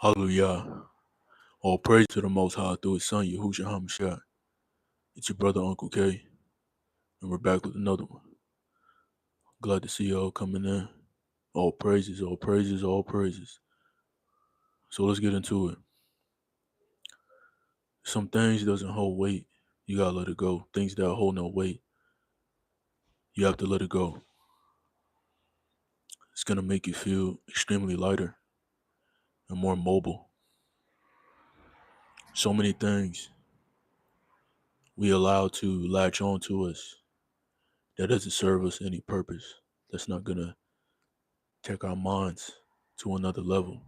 Hallelujah. All praise to the Most High through His Son, Yahushua HaMashiach. It's your brother, Uncle K, and we're back with another one. Glad to see you all coming in. All praises, all praises, all praises. So let's get into it. Some things doesn't hold weight. You gotta let it go. Things that hold no weight, you have to let it go. It's gonna make you feel extremely lighter and more mobile. So many things we allow to latch on to us that doesn't serve us any purpose. That's not gonna take our minds to another level.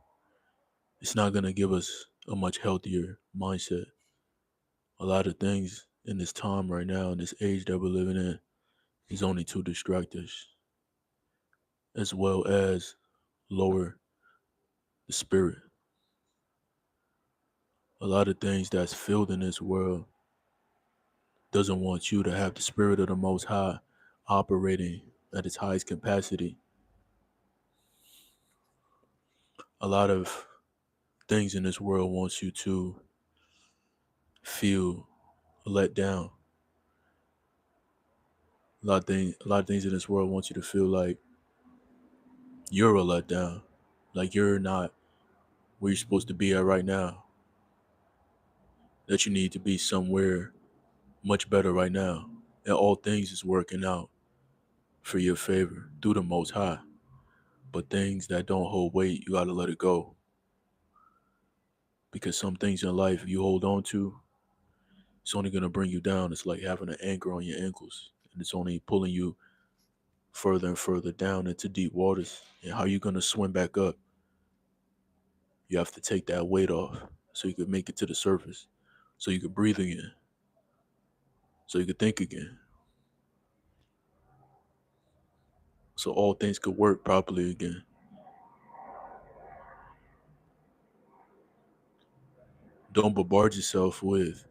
It's not going to give us a much healthier mindset. A lot of things in this time right now, in this age that we're living in, is only to distract us, as well as lower the spirit. A lot of things that's filled in this world doesn't want you to have the spirit of the Most High operating at its highest capacity. A lot of things in this world wants you to feel let down. A lot of things in this world want you to feel like you're a letdown, like you're not where you're supposed to be at right now, that you need to be somewhere much better right now, and all things is working out for your favor through the Most High. But things that don't hold weight, you gotta let it go, because some things in life you hold on to, it's only gonna bring you down. It's like having an anchor on your ankles, and it's only pulling you further and further down into deep waters. And how you gonna swim back up? You have to take that weight off so you can make it to the surface, so you can breathe again, so you can think again, so all things could work properly again. Don't bombard yourself with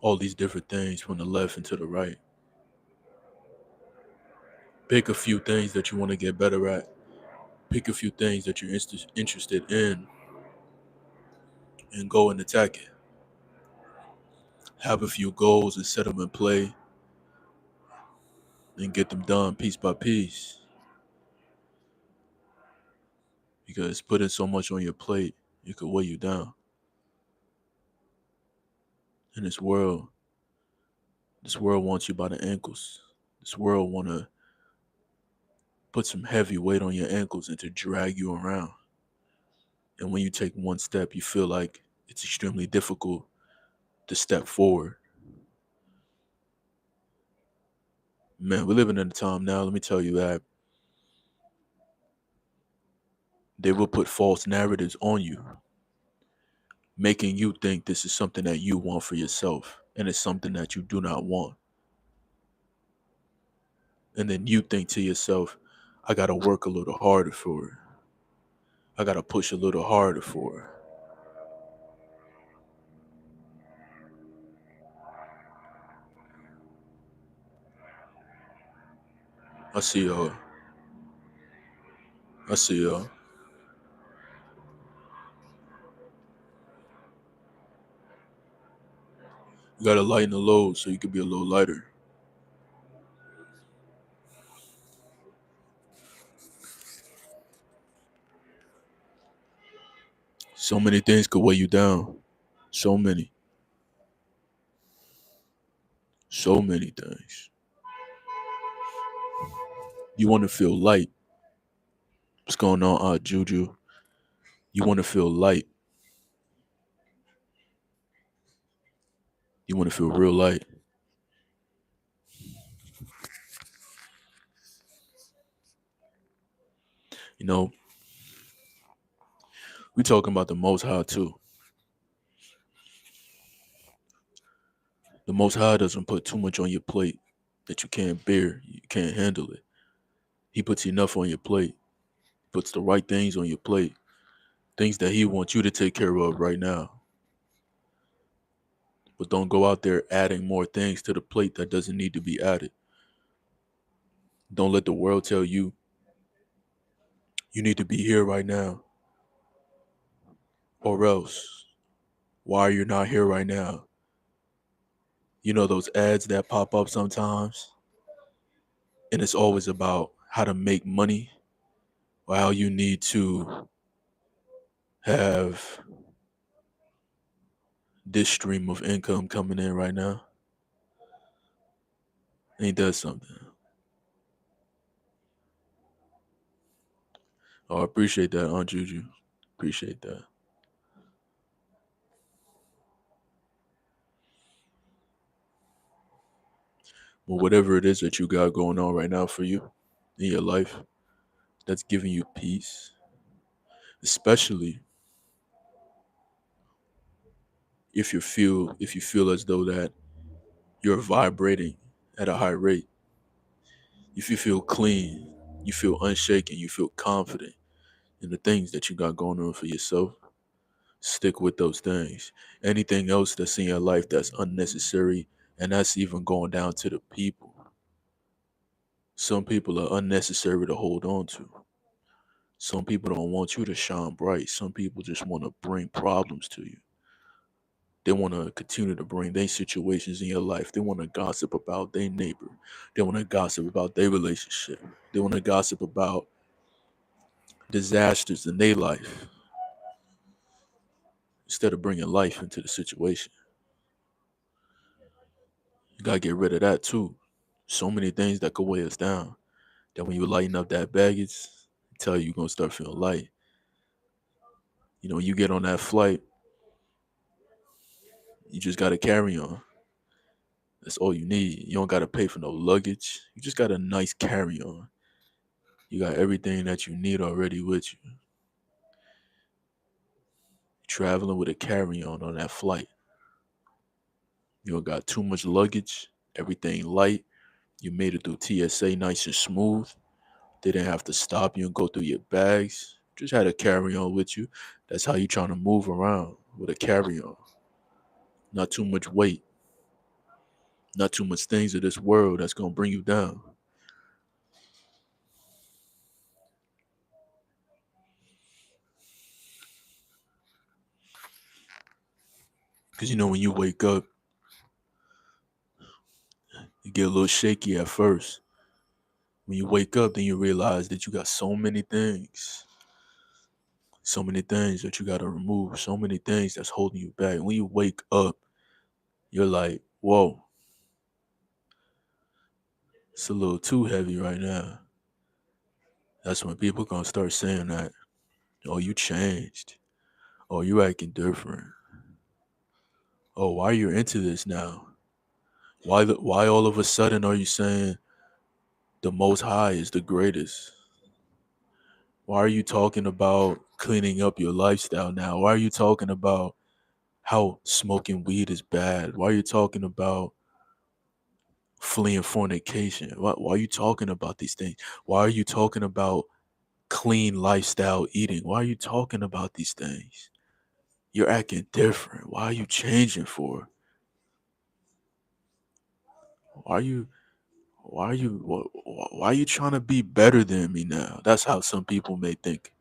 all these different things from the left and to the right. Pick a few things that you want to get better at. Pick a few things that you're interested in and go and attack it. Have a few goals and set them in play and get them done piece by piece. Because putting so much on your plate, it could weigh you down. In this world wants you by the ankles. This world want to put some heavy weight on your ankles and to drag you around. And when you take one step, you feel like it's extremely difficult to step forward. Man, we're living in a time now, let me tell you that they will put false narratives on you, making you think this is something that you want for yourself, and it's something that you do not want. And then you think to yourself, I gotta work a little harder for it. I gotta push a little harder for it. I see y'all. I see y'all. You gotta lighten the load so you can be a little lighter. So many things could weigh you down. So many. So many things. You want to feel light. What's going on, Juju? You want to feel light. You want to feel real light. You know, we talking about the Most High too. The Most High doesn't put too much on your plate that you can't bear. You can't handle it. He puts enough on your plate. Puts the right things on your plate. Things that he wants you to take care of right now. But don't go out there adding more things to the plate that doesn't need to be added. Don't let the world tell you you need to be here right now. Or else, why you're not here right now? You know those ads that pop up sometimes? And it's always about how to make money or how you need to have this stream of income coming in right now. Ain't that something? Oh, I appreciate that, Aunt Juju. Appreciate that. Well, whatever it is that you got going on right now for you in your life that's giving you peace, especially if you feel as though that you're vibrating at a high rate, if you feel clean, you feel unshaken, you feel confident in the things that you got going on for yourself, stick with those things. Anything else that's in your life that's unnecessary, and that's even going down to the people. Some people are unnecessary to hold on to. Some people don't want you to shine bright. Some people just want to bring problems to you. They want to continue to bring their situations in your life. They want to gossip about their neighbor. They want to gossip about their relationship. They want to gossip about disasters in their life instead of bringing life into the situation. You got to get rid of that too. So many things that could weigh us down. That when you lighten up that baggage, I tell you, you're going to start feeling light. You know, you get on that flight, you just got to carry on. That's all you need. You don't got to pay for no luggage. You just got a nice carry on. You got everything that you need already with you. You're traveling with a carry on that flight. You don't got too much luggage. Everything light. You made it through TSA nice and smooth. They didn't have to stop you and go through your bags. Just had a carry on with you. That's how you trying to move around with a carry on. Not too much weight. Not too much things of this world that's gonna bring you down. Cause you know when you wake up, you get a little shaky at first. When you wake up, then you realize that you got so many things that you gotta remove, so many things that's holding you back. When you wake up, you're like, whoa, it's a little too heavy right now. That's when people gonna start saying that, oh, you changed. Oh, you acting different. Oh, why are you into this now? Why all of a sudden are you saying the most high is the greatest? Why are you talking about cleaning up your lifestyle now? Why are you talking about how smoking weed is bad? Why are you talking about fleeing fornication? Why are you talking about these things? Why are you talking about clean lifestyle eating? Why are you talking about these things? You're acting different. Why are you changing for? Why are you why are you trying to be better than me now? That's how some people may think.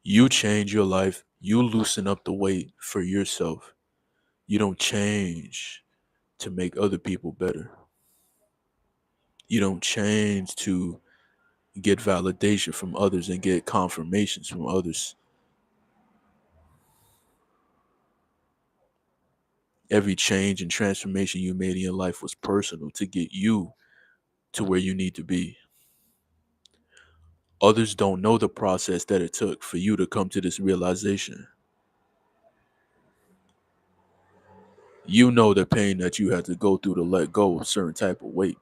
You change your life, you loosen up the weight for yourself. You don't change to make other people better. You don't change to get validation from others and get confirmations from others. Every change and transformation you made in your life was personal to get you to where you need to be. Others don't know the process that it took for you to come to this realization. You know the pain that you had to go through to let go of certain type of weight.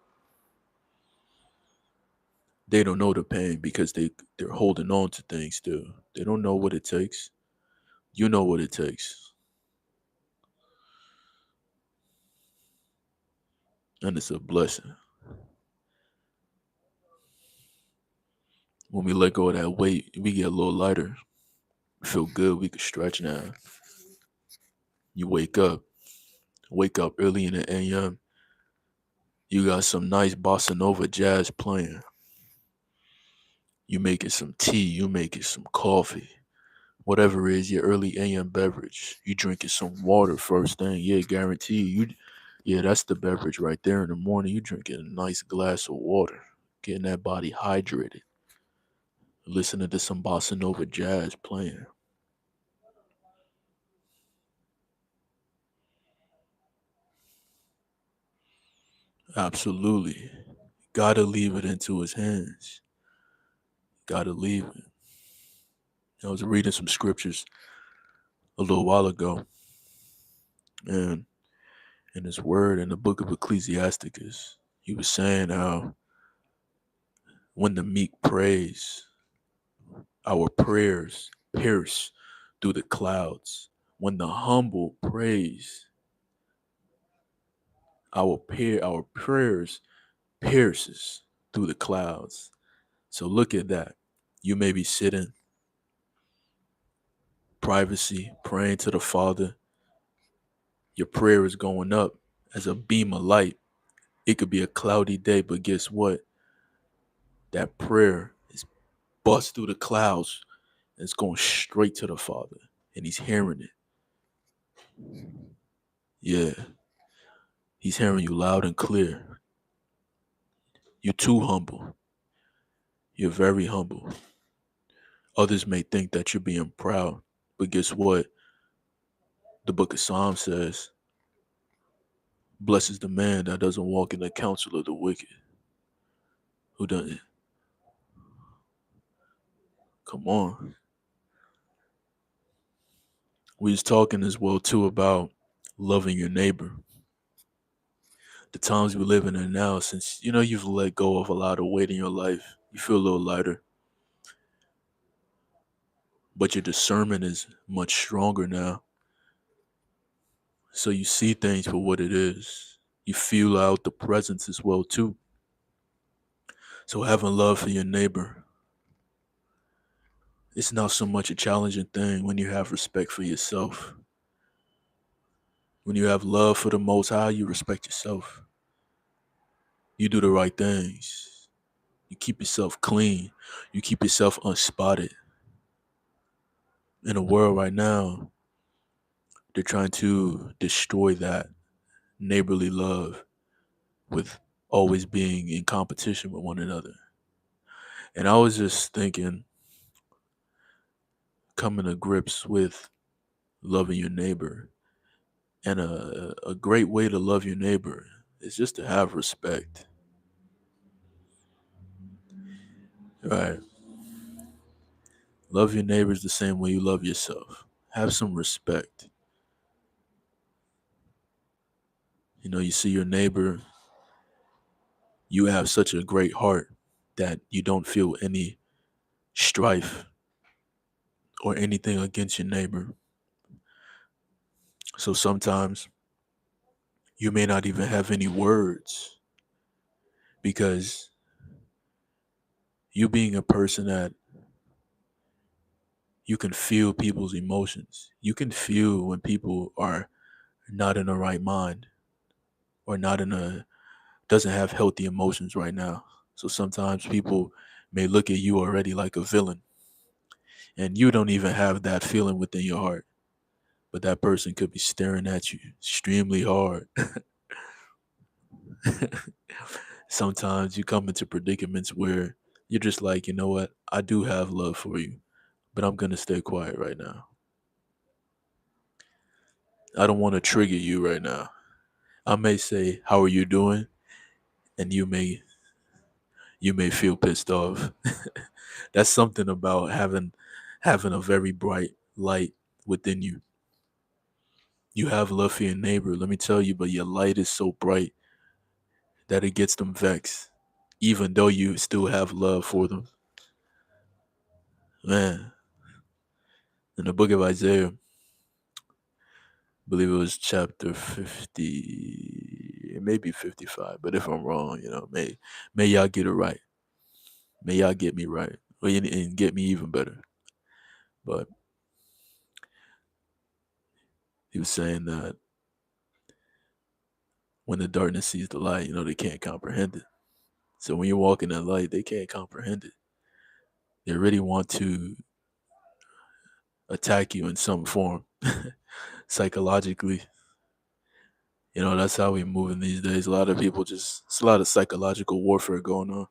They don't know the pain because they're holding on to things still. They don't know what it takes. You know what it takes. And it's a blessing. When we let go of that weight, we get a little lighter. Feel good, we can stretch now. You wake up early in the AM. You got some nice bossa nova jazz playing. You making some tea, you making some coffee, whatever it is, your early AM beverage. You drinking some water first thing, yeah, guarantee you. Yeah, that's the beverage right there in the morning. You drinking a nice glass of water, getting that body hydrated, listening to some bossa nova jazz playing. Absolutely. Gotta leave it into his hands. Gotta leave it. I was reading some scriptures a little while ago, and in his word in the book of Ecclesiasticus, he was saying how when the meek praise, our prayers pierce through the clouds. When the humble praise, our prayers pierces through the clouds. So look at that. You may be sitting privacy, praying to the Father. Your prayer is going up as a beam of light. It could be a cloudy day, but guess what? That prayer is bust through the clouds and it's going straight to the Father. And he's hearing it. Yeah, he's hearing you loud and clear. You're too humble. You're very humble. Others may think that you're being proud, but guess what? The book of Psalms says, blessed is the man that doesn't walk in the counsel of the wicked. Who doesn't? Come on. We was talking as well too about loving your neighbor. The times we're living in now, since you've let go of a lot of weight in your life, you feel a little lighter, but your discernment is much stronger now. So you see things for what it is. You feel out the presence as well too. So having love for your neighbor, it's not so much a challenging thing when you have respect for yourself. When you have love for the Most High, you respect yourself. You do the right things. You keep yourself clean. You keep yourself unspotted. In a world right now, they're trying to destroy that neighborly love with always being in competition with one another. And I was just thinking, coming to grips with loving your neighbor. And a great way to love your neighbor is just to have respect. Right. Love your neighbors the same way you love yourself. Have some respect. You see your neighbor, you have such a great heart that you don't feel any strife or anything against your neighbor. So sometimes you may not even have any words because you being a person that you can feel people's emotions. You can feel when people are not in the right mind or not in a doesn't have healthy emotions right now. So sometimes people may look at you already like a villain and you don't even have that feeling within your heart. But that person could be staring at you extremely hard. Sometimes you come into predicaments where you're just like, you know what? I do have love for you, but I'm going to stay quiet right now. I don't want to trigger you right now. I may say, "How are you doing?" and you may feel pissed off. That's something about having a very bright light within you. You have love for your neighbor, let me tell you, but your light is so bright that it gets them vexed, even though you still have love for them. Man, in the book of Isaiah, I believe it was chapter 50, it may be 55, but if I'm wrong, may y'all get it right. May y'all get me right, and get me even better. But he was saying that when the darkness sees the light, they can't comprehend it. So when you walk in that light, they can't comprehend it. They really want to attack you in some form, psychologically. That's how we moving these days. A lot of people it's a lot of psychological warfare going on.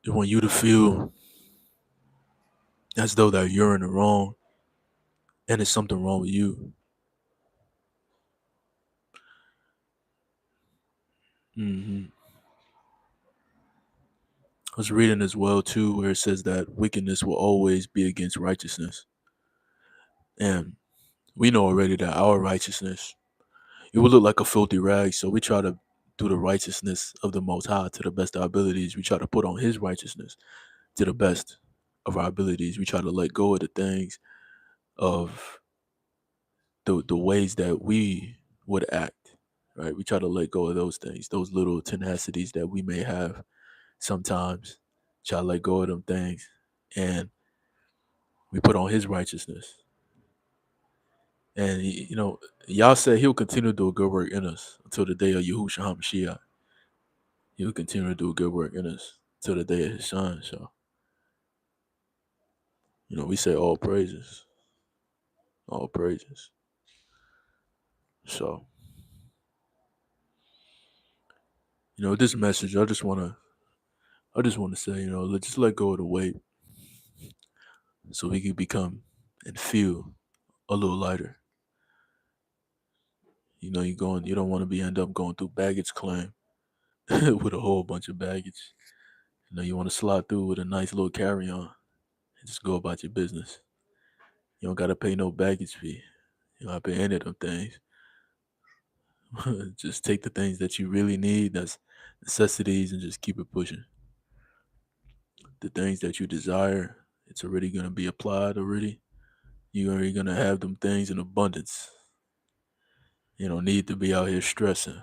They want you to feel as though that you're in the wrong and it's something wrong with you. I was reading as well too, where it says that wickedness will always be against righteousness, and we know already that our righteousness it will look like a filthy rag. So we try to do the righteousness of the Most High to the best of our abilities. We try to put on His righteousness to the best of our abilities. We try to let go of the things of the ways that we would act. Right? We try to let go of those things, those little tenacities that we may have sometimes. Try to let go of them things, and we put on His righteousness. And Yah said He'll continue to do a good work in us until the day of Yahushua HaMashiach. He'll continue to do a good work in us till the day of His Son. So we say all praises, all praises. So this message, I just want to say, let's just let go of the weight, so we can become and feel a little lighter. You don't want to end up going through baggage claim with a whole bunch of baggage. You want to slide through with a nice little carry-on and just go about your business. You don't gotta pay no baggage fee. You don't have to pay any of them things. Just take the things that you really need, that's necessities, and just keep it pushing. The things that you desire, it's already gonna be applied already. You're already gonna have them things in abundance. You don't need to be out here stressing.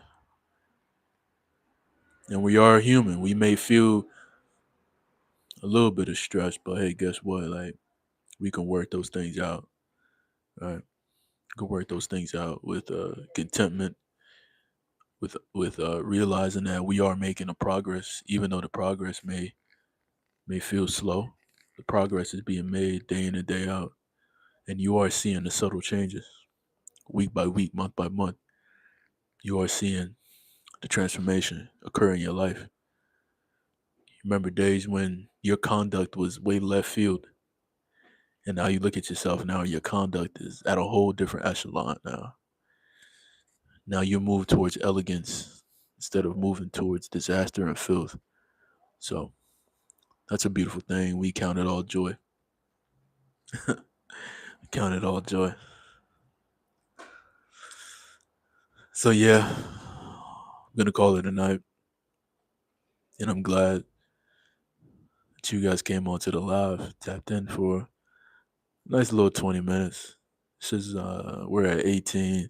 And we are human. We may feel a little bit of stress, but hey, guess what? Like, we can work those things out. Right? We can work those things out with contentment, with realizing that we are making a progress, even though the progress may feel slow. The progress is being made day in and day out, and you are seeing the subtle changes week by week, month by month. You are seeing the transformation occur in your life. Remember days when your conduct was way left field, and now you look at yourself. Now your conduct is at a whole different echelon. Now you move towards elegance instead of moving towards disaster and filth. So that's a beautiful thing. We count it all joy. Count it all joy. So yeah, I'm gonna call it a night, and I'm glad that you guys came onto the live, tapped in for a nice little 20 minutes. This is we're at 18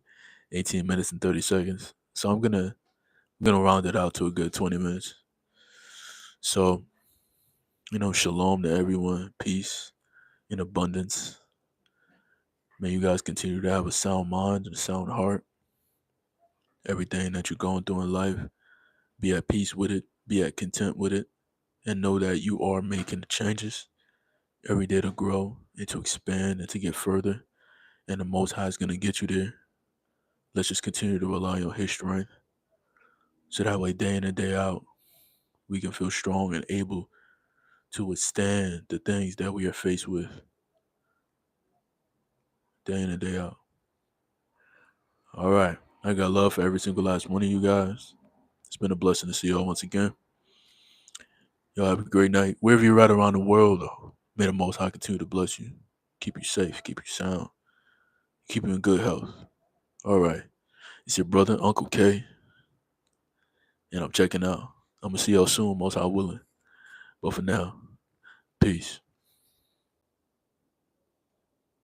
minutes and 30 seconds. So I'm gonna round it out to a good 20 minutes. So, shalom to everyone, peace in abundance. May you guys continue to have a sound mind and a sound heart. Everything that you're going through in life, be at peace with it, be at content with it, and know that you are making the changes every day to grow and to expand and to get further. And the Most High is going to get you there. Let's just continue to rely on His strength. So that way, day in and day out, we can feel strong and able to withstand the things that we are faced with day in and day out. All right. I got love for every single last one of you guys. It's been a blessing to see y'all once again. Y'all have a great night. Wherever you're at around the world, though, may the Most High continue to bless you, keep you safe, keep you sound, keep you in good health. All right. It's your brother, UncleK, and I'm checking out. I'm going to see y'all soon, Most High willing. But for now, peace.